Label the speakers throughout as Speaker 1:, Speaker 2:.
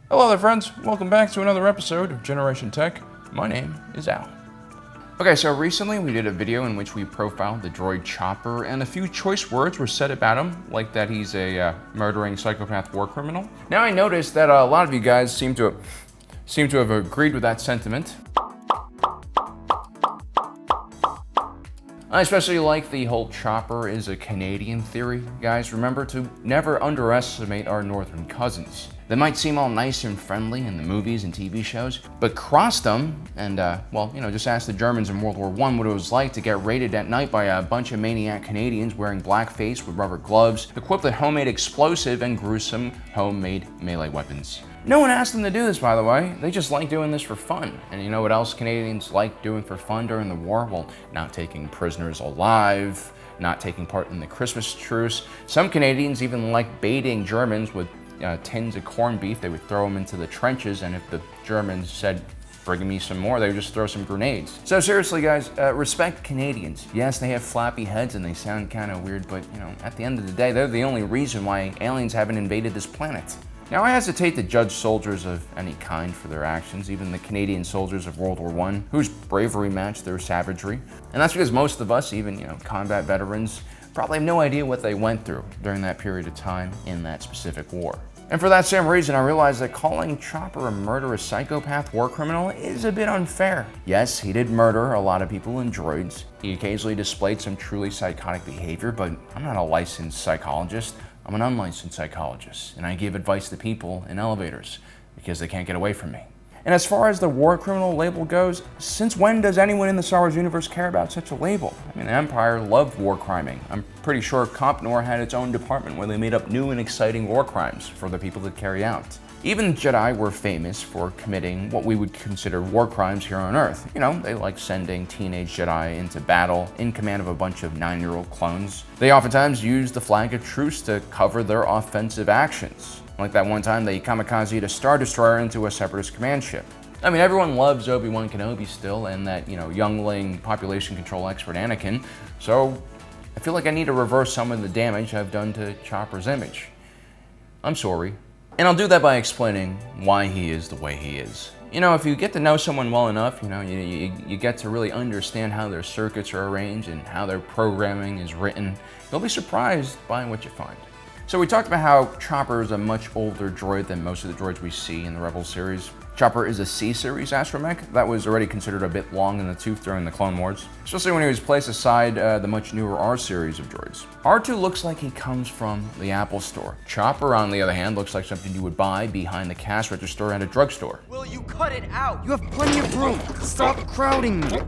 Speaker 1: Hello there friends, welcome back to another episode of Generation Tech. My name is Al. Okay, so recently we did a video in which we profiled the droid Chopper, and a few choice words were said about him, like that he's a murdering psychopath war criminal. Now I noticed that a lot of you guys seem to have agreed with that sentiment. I especially like the whole Chopper is a Canadian theory. Guys, remember to never underestimate our northern cousins. They might seem all nice and friendly in the movies and TV shows, but cross them and, just ask the Germans in World War I what it was like to get raided at night by a bunch of maniac Canadians wearing blackface with rubber gloves, equipped with homemade explosive and gruesome homemade melee weapons. No one asked them to do this, by the way. They just like doing this for fun. And you know what else Canadians like doing for fun during the war? Well, not taking prisoners alive, not taking part in the Christmas truce. Some Canadians even like baiting Germans with tins of corned beef. They would throw them into the trenches, and if the Germans said, "Bring me some more," they would just throw some grenades. So seriously, guys, respect Canadians. Yes, they have flappy heads and they sound kind of weird, but at the end of the day, they're the only reason why aliens haven't invaded this planet. Now, I hesitate to judge soldiers of any kind for their actions, even the Canadian soldiers of World War I, whose bravery matched their savagery. And that's because most of us, even combat veterans, probably have no idea what they went through during that period of time in that specific war. And for that same reason, I realized that calling Chopper a murderous psychopath war criminal is a bit unfair. Yes, he did murder a lot of people and droids. He occasionally displayed some truly psychotic behavior, but I'm not a licensed psychologist. I'm an unlicensed psychologist, and I give advice to people in elevators because they can't get away from me. And as far as the war criminal label goes, since when does anyone in the Star Wars universe care about such a label? I mean, the Empire loved war criming. I'm pretty sure Compnor had its own department where they made up new and exciting war crimes for the people to carry out. Even Jedi were famous for committing what we would consider war crimes here on Earth. They like sending teenage Jedi into battle in command of a bunch of 9-year-old clones. They oftentimes used the flag of truce to cover their offensive actions. Like that one time they kamikazed a Star Destroyer into a Separatist command ship. I mean, everyone loves Obi-Wan Kenobi still, and that, youngling population control expert Anakin, so I feel like I need to reverse some of the damage I've done to Chopper's image. I'm sorry. And I'll do that by explaining why he is the way he is. If you get to know someone well enough, you get to really understand how their circuits are arranged and how their programming is written, you'll be surprised by what you find. So we talked about how Chopper is a much older droid than most of the droids we see in the Rebels series. Chopper is a C-series astromech that was already considered a bit long in the tooth during the Clone Wars, especially when he was placed aside the much newer R-series of droids. R2 looks like he comes from the Apple Store. Chopper, on the other hand, looks like something you would buy behind the cash register at a drugstore.
Speaker 2: Will you cut it out? You have plenty of room. Stop crowding me.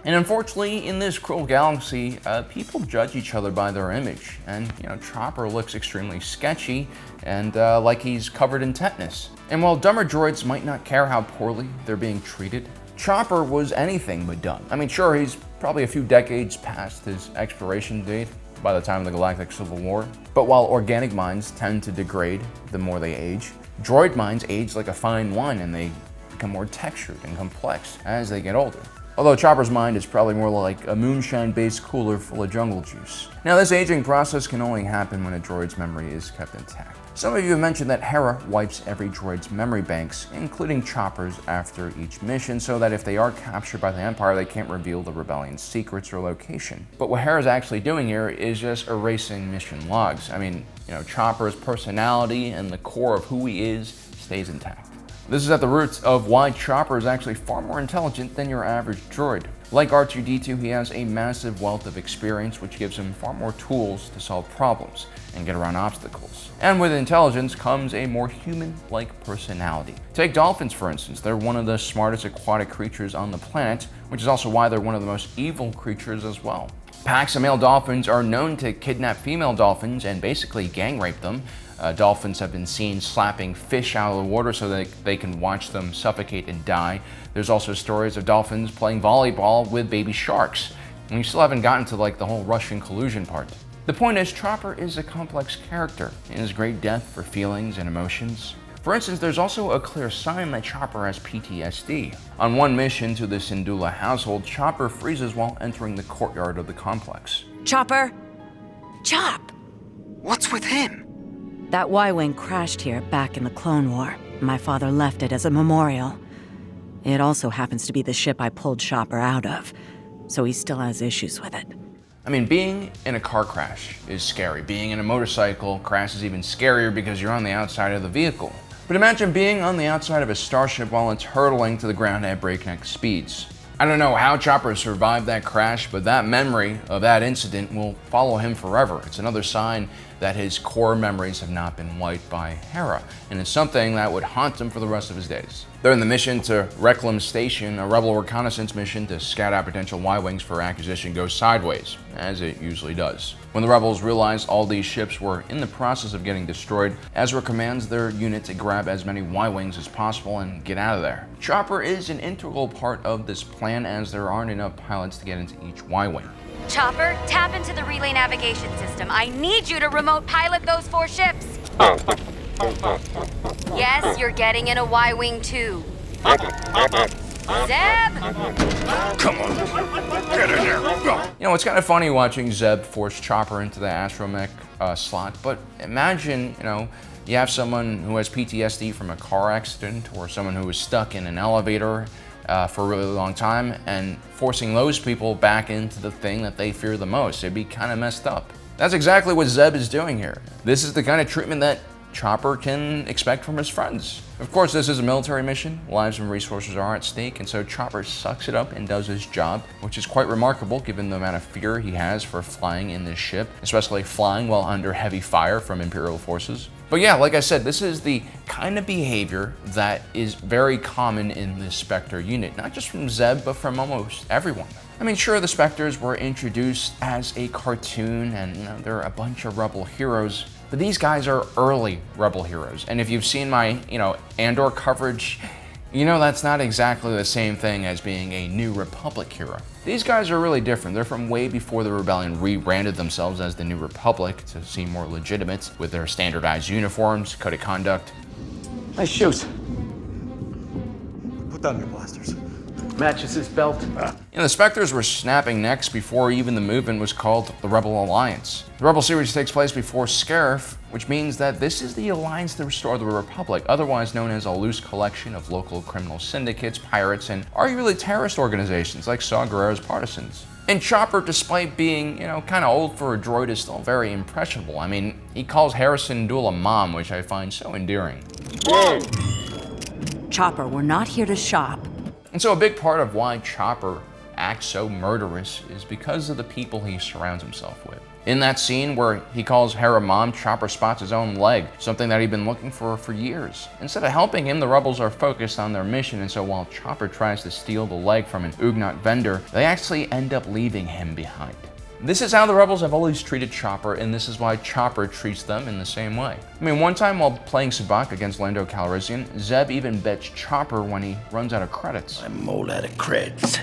Speaker 1: And unfortunately, in this cruel galaxy, people judge each other by their image. And, Chopper looks extremely sketchy and like he's covered in tetanus. And while dumber droids might not care how poorly they're being treated, Chopper was anything but dumb. I mean, sure, he's probably a few decades past his expiration date by the time of the Galactic Civil War. But while organic minds tend to degrade the more they age, droid minds age like a fine wine and they become more textured and complex as they get older. Although Chopper's mind is probably more like a moonshine-based cooler full of jungle juice. Now, this aging process can only happen when a droid's memory is kept intact. Some of you have mentioned that Hera wipes every droid's memory banks, including Chopper's, after each mission, so that if they are captured by the Empire, they can't reveal the rebellion's secrets or location. But what Hera's actually doing here is just erasing mission logs. I mean, Chopper's personality and the core of who he is stays intact. This is at the roots of why Chopper is actually far more intelligent than your average droid. Like R2-D2, he has a massive wealth of experience, which gives him far more tools to solve problems and get around obstacles. And with intelligence comes a more human-like personality. Take dolphins, for instance. They're one of the smartest aquatic creatures on the planet, which is also why they're one of the most evil creatures as well. Packs of male dolphins are known to kidnap female dolphins and basically gang rape them. Dolphins have been seen slapping fish out of the water so that they can watch them suffocate and die. There's also stories of dolphins playing volleyball with baby sharks. And we still haven't gotten to the whole Russian collusion part. The point is, Chopper is a complex character in his great depth for feelings and emotions. For instance, there's also a clear sign that Chopper has PTSD. On one mission to the Syndulla household, Chopper freezes while entering the courtyard of the complex.
Speaker 3: Chopper? Chop!
Speaker 2: What's with him?
Speaker 3: That Y-Wing crashed here back in the Clone War. My father left it as a memorial. It also happens to be the ship I pulled Chopper out of, so he still has issues with it.
Speaker 1: I mean, being in a car crash is scary. Being in a motorcycle crash is even scarier because you're on the outside of the vehicle. But imagine being on the outside of a starship while it's hurtling to the ground at breakneck speeds. I don't know how Chopper survived that crash, but that memory of that incident will follow him forever. It's another sign that his core memories have not been wiped by Hera, and it's something that would haunt him for the rest of his days. During the mission to Reclam Station, a rebel reconnaissance mission to scout out potential Y-Wings for acquisition goes sideways, as it usually does. When the rebels realized all these ships were in the process of getting destroyed, Ezra commands their unit to grab as many Y-Wings as possible and get out of there. Chopper is an integral part of this plan as there aren't enough pilots to get into each Y-Wing.
Speaker 4: Chopper, tap into the relay navigation system. I need you to remote pilot those 4 ships. Yes, you're getting in a Y-Wing too. Zeb!
Speaker 2: Come on, get in there. Go.
Speaker 1: You know, it's kind of funny watching Zeb force Chopper into the astromech slot, but imagine, you have someone who has PTSD from a car accident or someone who was stuck in an elevator for a really long time and forcing those people back into the thing that they fear the most. It'd be kind of messed up. That's exactly what Zeb is doing here. This is the kind of treatment that Chopper can expect from his friends. Of course, this is a military mission. Lives and resources are at stake, and so Chopper sucks it up and does his job, which is quite remarkable given the amount of fear he has for flying in this ship, especially flying while under heavy fire from Imperial forces. But yeah, like I said, this is the kind of behavior that is very common in this Specter unit, not just from Zeb, but from almost everyone. I mean, sure, the Specters were introduced as a cartoon and, they're a bunch of rebel heroes, but these guys are early rebel heroes. And if you've seen my, Andor coverage, that's not exactly the same thing as being a New Republic hero. These guys are really different. They're from way before the Rebellion rebranded themselves as the New Republic to seem more legitimate with their standardized uniforms, code of conduct.
Speaker 5: Nice shoes.
Speaker 2: Put down your blasters.
Speaker 5: Matches his belt.
Speaker 1: The Specters were snapping necks before even the movement was called the Rebel Alliance. The Rebel series takes place before Scarif, which means that this is the alliance to restore the Republic, otherwise known as a loose collection of local criminal syndicates, pirates, and arguably terrorist organizations like Saw Gerrera's partisans. And Chopper, despite being, kind of old for a droid, is still very impressionable. I mean, he calls Harrison Dula mom, which I find so endearing.
Speaker 3: Chopper, we're not here to shop.
Speaker 1: And so a big part of why Chopper acts so murderous is because of the people he surrounds himself with. In that scene where he calls Hera mom, Chopper spots his own leg, something that he'd been looking for years. Instead of helping him, the rebels are focused on their mission, and so while Chopper tries to steal the leg from an Ugnaught vendor, they actually end up leaving him behind. This is how the rebels have always treated Chopper, and this is why Chopper treats them in the same way. I mean, one time while playing Sabacc against Lando Calrissian, Zeb even bets Chopper when he runs out of credits.
Speaker 6: I'm all out of creds.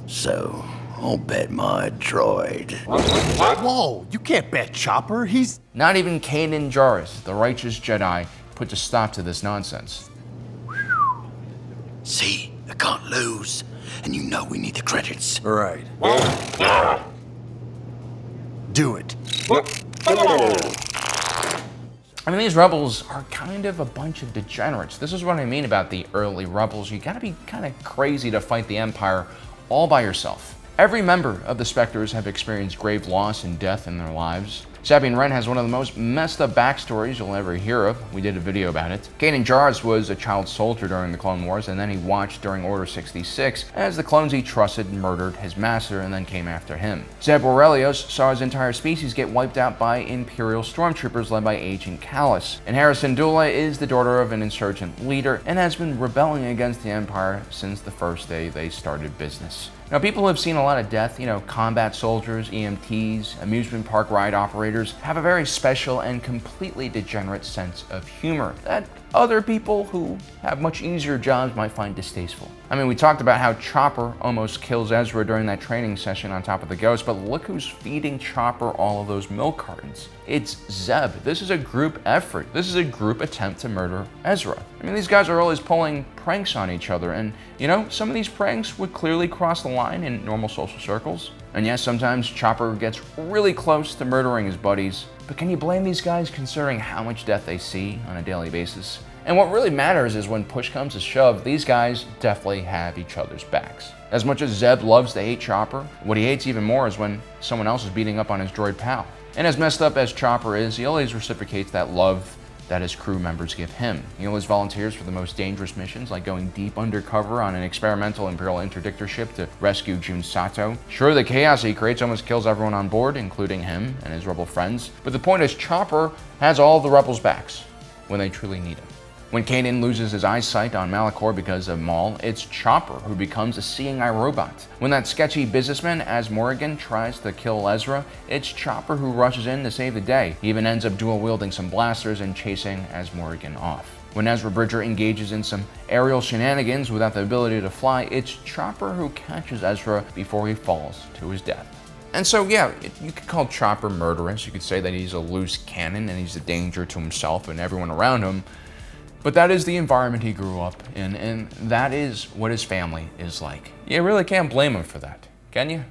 Speaker 6: So, I'll bet my droid.
Speaker 2: Whoa, you can't bet Chopper. He's...
Speaker 1: Not even Kanan Jarrus, the righteous Jedi, put a stop to this nonsense.
Speaker 6: See, I can't lose. And we need the credits.
Speaker 2: Right. Do it.
Speaker 1: I mean, these rebels are kind of a bunch of degenerates. This is what I mean about the early rebels. You gotta be kind of crazy to fight the Empire all by yourself. Every member of the Specters have experienced grave loss and death in their lives. Sabine Wren has one of the most messed up backstories you'll ever hear of. We did a video about it. Kanan Jarrus was a child soldier during the Clone Wars, and then he watched during Order 66 as the clones he trusted murdered his master and then came after him. Zeb Orrelios saw his entire species get wiped out by Imperial stormtroopers led by Agent Kallus. And Harrison Dula is the daughter of an insurgent leader and has been rebelling against the Empire since the first day they started business. Now, people have seen a lot of death, combat soldiers, EMTs, amusement park ride operators have a very special and completely degenerate sense of humor that other people who have much easier jobs might find distasteful. I mean, we talked about how Chopper almost kills Ezra during that training session on top of the Ghost, but look who's feeding Chopper all of those milk cartons. It's Zeb. This is a group effort. This is a group attempt to murder Ezra. I mean, these guys are always pulling pranks on each other, and some of these pranks would clearly cross the line in normal social circles. And yes, sometimes Chopper gets really close to murdering his buddies, But can you blame these guys considering how much death they see on a daily basis? And what really matters is when push comes to shove, these guys definitely have each other's backs. As much as Zeb loves to hate Chopper, what he hates even more is when someone else is beating up on his droid pal. And as messed up as Chopper is, he always reciprocates that love that his crew members give him. He always volunteers for the most dangerous missions, like going deep undercover on an experimental Imperial interdictor ship to rescue Jun Sato. Sure, the chaos he creates almost kills everyone on board, including him and his rebel friends, but the point is Chopper has all the rebels' backs when they truly need him. When Kanan loses his eyesight on Malachor because of Maul, it's Chopper who becomes a seeing eye robot. When that sketchy businessman, as Morrigan, tries to kill Ezra, it's Chopper who rushes in to save the day. He even ends up dual-wielding some blasters and chasing as Morrigan off. When Ezra Bridger engages in some aerial shenanigans without the ability to fly, it's Chopper who catches Ezra before he falls to his death. And so, yeah, you could call Chopper murderous. You could say that he's a loose cannon and he's a danger to himself and everyone around him. But that is the environment he grew up in, and that is what his family is like. You really can't blame him for that, can you?